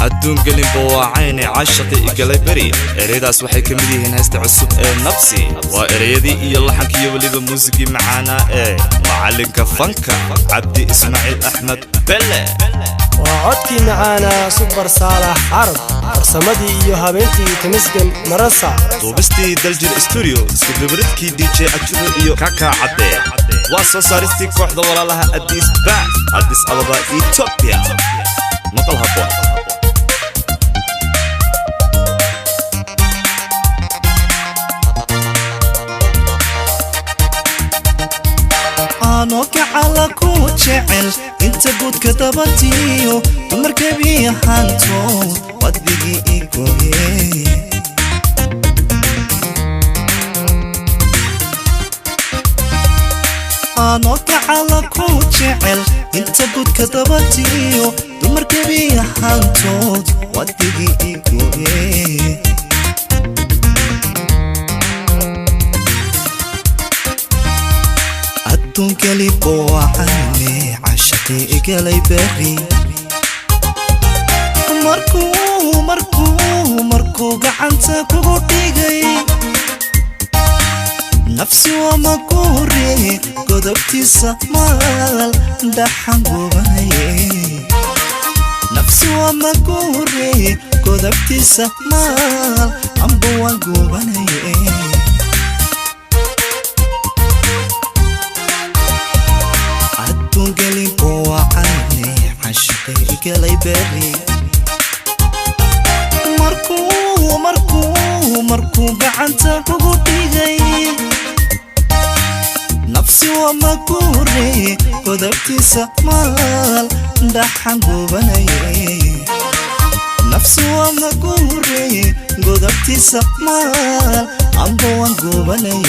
adduun gelin bawaacaynay caashaqi igalay beri ereydaas waxay ka mid yihiin heesta cusub ee nabsi waa ereyadii iyo laxankii iyo weliba muusigii macaanaa ee macalinka fanka cabdi ismaaciil axmed belle waa codkii macaanaa subar saalax carab farsamadii iyo habeentii timisgan marasa duubistii daljir studio iskudubridkii dj ajuro iyo kaka cadde waa soo saaristii kooxda walaalaha addis baa addis ababa ethiopia maqal habboon على كوتشعل انت قد كتبتيو ومركبي هانتو ودقي ايكوهي انوك على كوتشعل انت قد كتبتيو ومركبي هانتو ودقي ايكوهي adduun keli bawaacaynay caashaqi igalay beri markuu gacanta kugu dhigay nafsi waa maguure godobtiisa maal dhaxan gubanaye nafsi waa maguure godobtiisa maal amba waan gubanaye قلي بوعاني عشقي قلي بري مركو قعنتا كوكوتيغي نفسي ومكوري قدبتي سمال دحن قوباني نفسي ومكوري قدبتي سمال عمبوان قوباني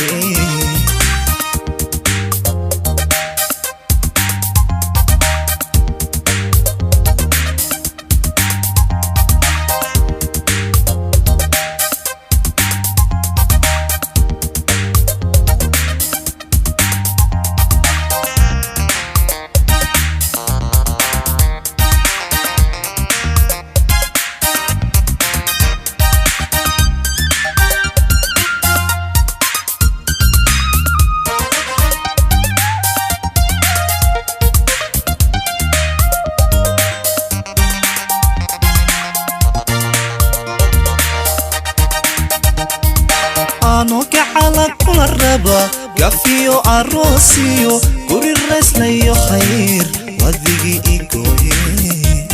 انوك على كل الربا قفيو عروسيو قولي الرئيس ليو خير وذيقي ايكوهي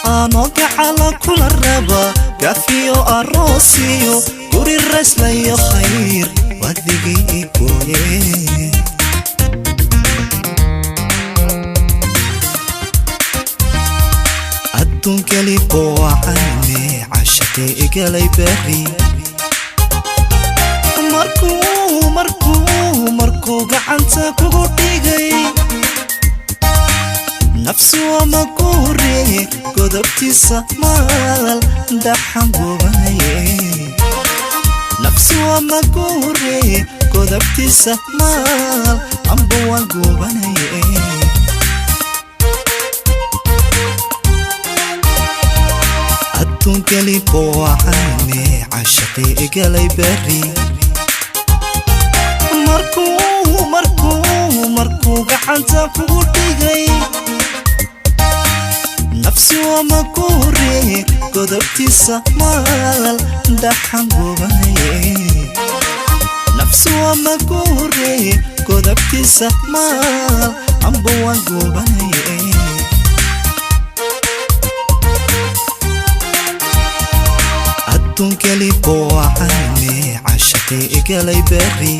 انوك على كل الربا قفيو عروسيو قولي الرئيس ليو خير وذيقي ايكوهي adduun keli bawaacaynay caashaqi igalay beri markuu gacanta kugu dhigay nafsi waa maguure godobtiisa maal dhaxan gubanaye nafsi waa maguure godobtiisa maal amba waan gubanaye adduun keli bawaacaynay caashaqi igalay beri markuu gacanta kugu dhigay nafsi waa maguure godobtiisa maal dhaxan gubanaye nafsi waa maguure godobtiisa maal amba waan gubanaye adduun keli bawaacaynay caashaqi igalay beri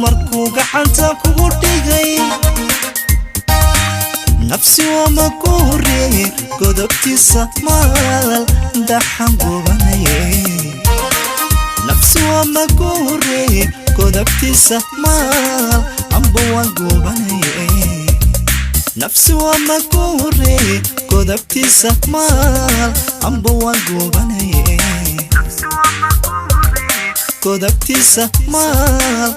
markuu gacanta kugu dhigay nafsi waa maguure godobtiisa maal dhaxan gubanaye nafsi waa maguure godobtiisa maal amba waan gubanaye nafsi waa maguure godobtiisa maal amba waan gubanaye godabtiisa maal